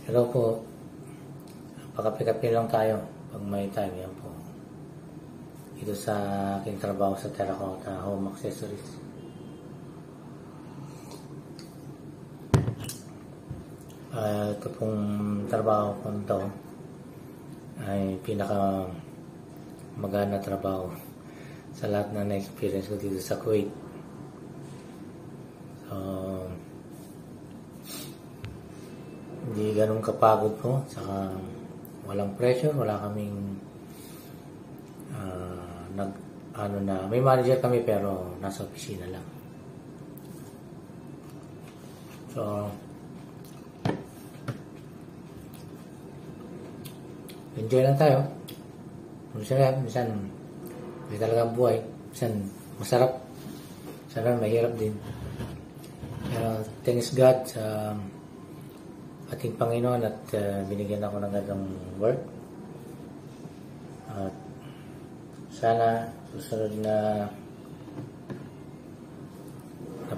Hello po. Pakape-kape lang tayo pag may time. Yan po. Ito sa aking trabaho sa Terracotta Home Accessories. Ito pong trabaho ko ito ay pinaka magana trabaho sa lahat na na-experience ko dito sa Kuwait. So, hindi ganun kapagod po, saka walang pressure, wala kaming may manager kami pero nasa opisina lang. So, enjoy lang tayo. Minsan may talagang buhay. Minsan masarap. Minsan mahirap din. Pero thanks God sa ating Panginoon at binigyan ako ng gandang work. At sana susunod na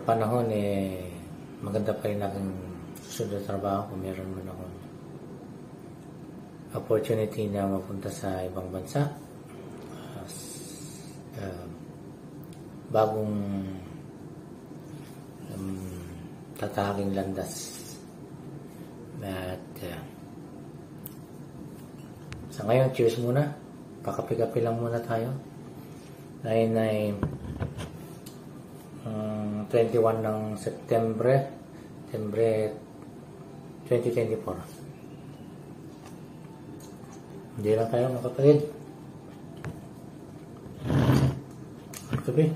panahon maganda pa rin aking susunod na trabaho kung meron man akong opportunity na mapunta sa ibang bansa, bagong tataking landas. At sa ngayon, cheers muna. Pakape-kape lang muna tayo. Ngayon ay 21 ng September 2024. Hindi lang tayo mga kapatid. Kape.